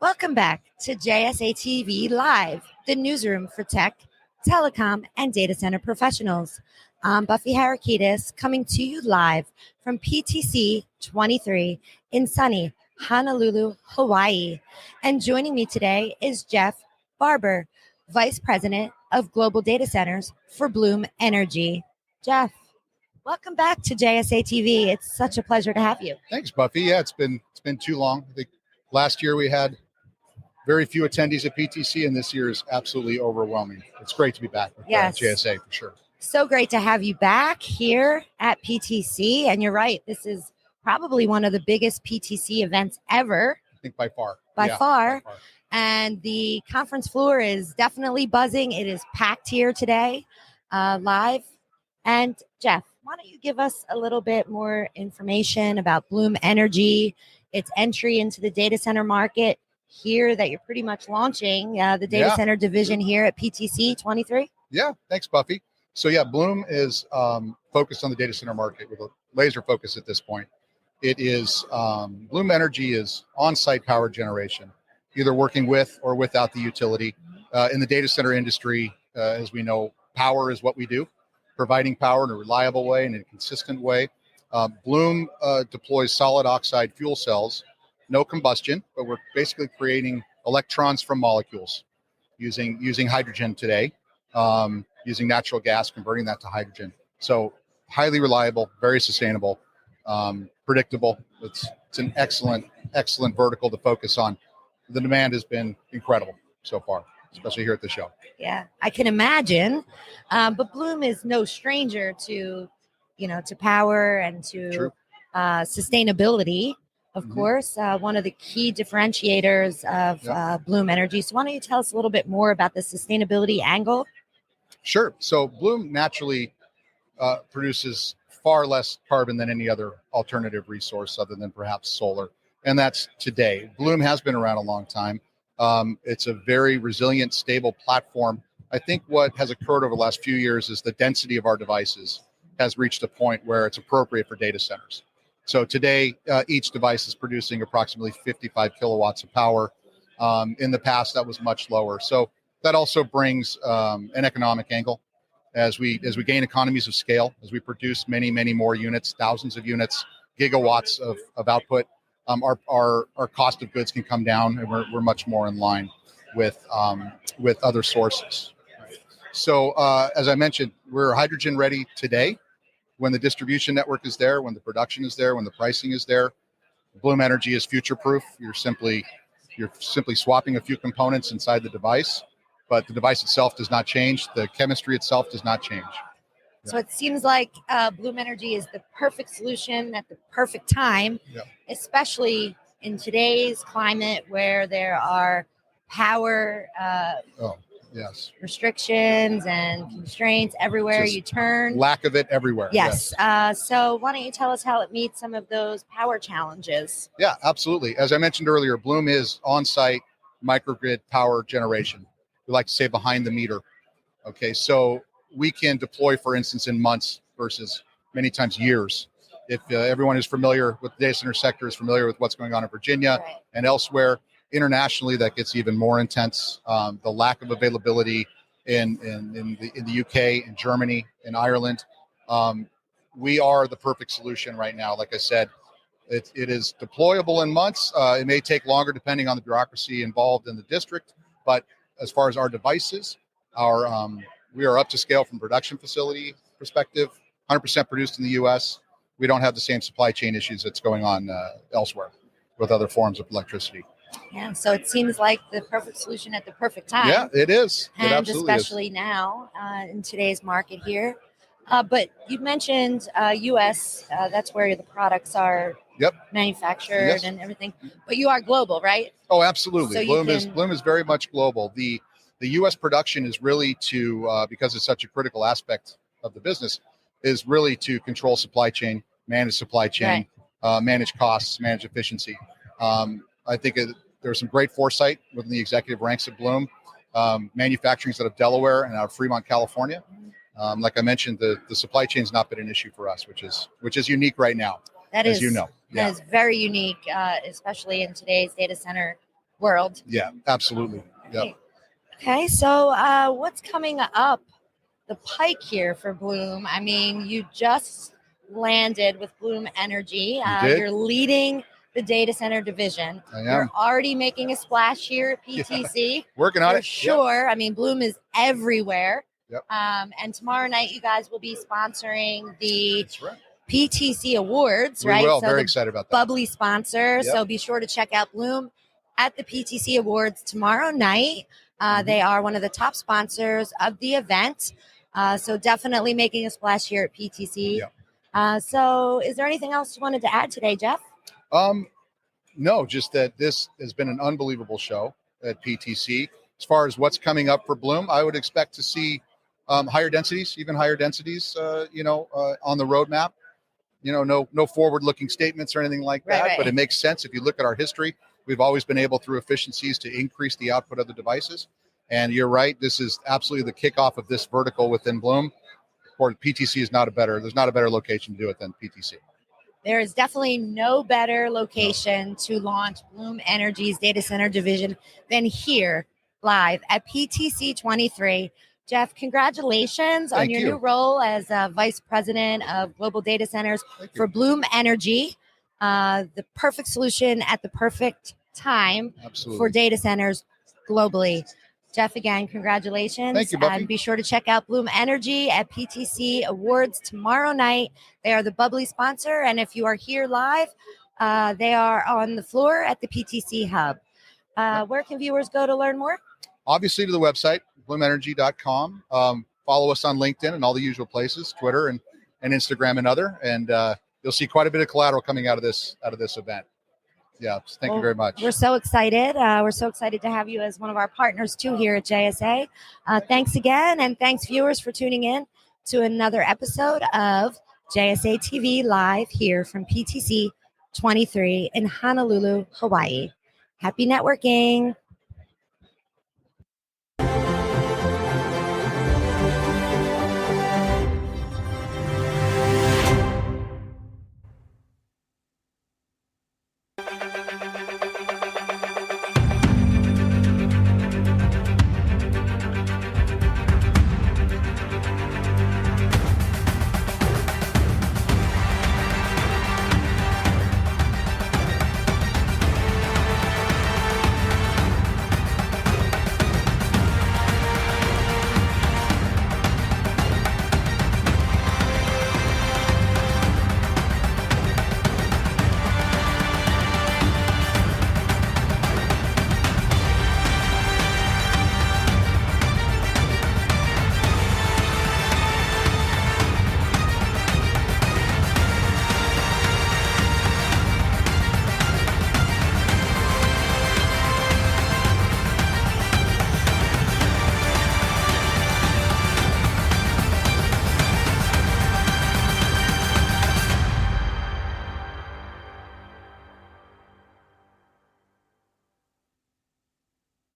Welcome back to JSA TV Live, the newsroom for tech, telecom, and data center professionals. I'm Buffy Harakitis, coming to you live from PTC 23 in sunny Honolulu, Hawaii. And joining me today is Jeff Barber, Vice President of Global Data Centers for Bloom Energy. Jeff, welcome back to JSA TV. It's such a pleasure to have you. Thanks, Buffy. Yeah, it's been too long. I think last year we had very few attendees at PTC, and this year is absolutely overwhelming. It's great to be back with JSA for sure. So great to have you back here at PTC. And you're right, this is probably one of the biggest PTC events ever. I think by far. By far. And the conference floor is definitely buzzing. It is packed here today, live. And Jeff, why don't you give us a little bit more information about Bloom Energy, its entry into the data center market here that you're pretty much launching the data center division here at PTC 23? Yeah, thanks, Buffy. So yeah, Bloom is focused on the data center market with a laser focus at this point. It is, Bloom Energy is on-site power generation, either working with or without the utility. In the data center industry, as we know, power is what we do, providing power in a reliable way and in a consistent way. Bloom deploys solid oxide fuel cells, no combustion, but we're basically creating electrons from molecules using hydrogen today, using natural gas, converting that to hydrogen. So highly reliable, very sustainable, predictable. It's an excellent vertical to focus on. The demand has been incredible so far, especially here at the show. Yeah, I can imagine. But Bloom is no stranger to power and to sustainability. Of course, one of the key differentiators of Bloom Energy. So why don't you tell us a little bit more about the sustainability angle? Sure. So Bloom naturally produces far less carbon than any other alternative resource other than perhaps solar. And that's today. Bloom has been around a long time. It's a very resilient, stable platform. I think what has occurred over the last few years is the density of our devices has reached a point where it's appropriate for data centers. So today, each device is producing approximately 55 kilowatts of power. In the past, that was much lower. So that also brings an economic angle as we gain economies of scale, as we produce many more units, thousands of units, gigawatts of output. Our cost of goods can come down, and we're much more in line with other sources. So as I mentioned, we're hydrogen ready today. When the distribution network is there, when the production is there, when the pricing is there, Bloom Energy is future proof. You're simply swapping a few components inside the device, but the device itself does not change. The chemistry itself does not change. So it seems like Bloom Energy is the perfect solution at the perfect time, especially in today's climate where there are power restrictions and constraints everywhere you turn. Lack of it everywhere. Yes. So why don't you tell us how it meets some of those power challenges? Yeah, absolutely. As I mentioned earlier, Bloom is on-site microgrid power generation. We like to say behind the meter. Okay, so we can deploy, for instance, in months versus many times years. If everyone is familiar with the data center sector, is familiar with what's going on in Virginia and elsewhere, internationally, that gets even more intense. The lack of availability in the UK, in Germany, in Ireland. We are the perfect solution right now. Like I said, it is deployable in months. It may take longer depending on the bureaucracy involved in the district. But as far as our devices, we are up to scale from production facility perspective, 100% produced in the U.S. We don't have the same supply chain issues that's going on elsewhere with other forms of electricity. Yeah, so it seems like the perfect solution at the perfect time. Yeah, it is. And it absolutely especially is. now in today's market here. But you mentioned U.S., that's where the products are manufactured and everything. But you are global, right? Oh, absolutely. So Bloom is very much global. The U.S. production is really to, because it's such a critical aspect of the business, is really to control supply chain, manage supply chain, manage costs, manage efficiency. I think there's some great foresight within the executive ranks of Bloom. Manufacturing's out of Delaware and out of Fremont, California. Like I mentioned, the supply chain's not been an issue for us, which is unique right now. That as is, you know. That is very unique, especially in today's data center world. Yeah, absolutely. Yep. Okay, so what's coming up the pike here for Bloom? I mean, you just landed with Bloom Energy. did? You're leading the data center division. I You're am. already making a splash here at Yeah. PTC. Working on For it. sure. I mean, Bloom is everywhere. Yep. And tomorrow night, you guys will be sponsoring the That's right. PTC Awards, We right? will. So Very the excited about that. bubbly sponsor. Yep. So be sure to check out Bloom at the PTC Awards tomorrow night. They are one of the top sponsors of the event. So definitely making a splash here at PTC. Yep. So is there anything else you wanted to add today, Jeff? No, just that this has been an unbelievable show at PTC. As far as what's coming up for Bloom, I would expect to see higher densities, even higher densities, on the roadmap. No forward-looking statements or anything like that, but it makes sense if you look at our history. We've always been able, through efficiencies, to increase the output of the devices. And you're right, this is absolutely the kickoff of this vertical within Bloom. Or PTC is there's not a better location to do it than PTC. There is definitely no better location to launch Bloom Energy's data center division than here live at PTC 23. Jeff, congratulations on your new role as Vice President of Global Data Centers for Bloom Energy. The perfect solution at the perfect time for data centers globally. Jeff, again, congratulations. Thank you, Buffy. And be sure to check out Bloom Energy at PTC Awards tomorrow night. They are the bubbly sponsor. And if you are here live, they are on the floor at the PTC Hub. Where can viewers go to learn more? Obviously to the website, bloomenergy.com. Follow us on LinkedIn and all the usual places, Twitter and Instagram and other. And you'll see quite a bit of collateral coming out of this event. Yeah, thank you very much. We're so excited. We're so excited to have you as one of our partners too here at JSA. Thanks again, and thanks viewers for tuning in to another episode of JSA TV Live here from PTC 23 in Honolulu, Hawaii. Happy networking.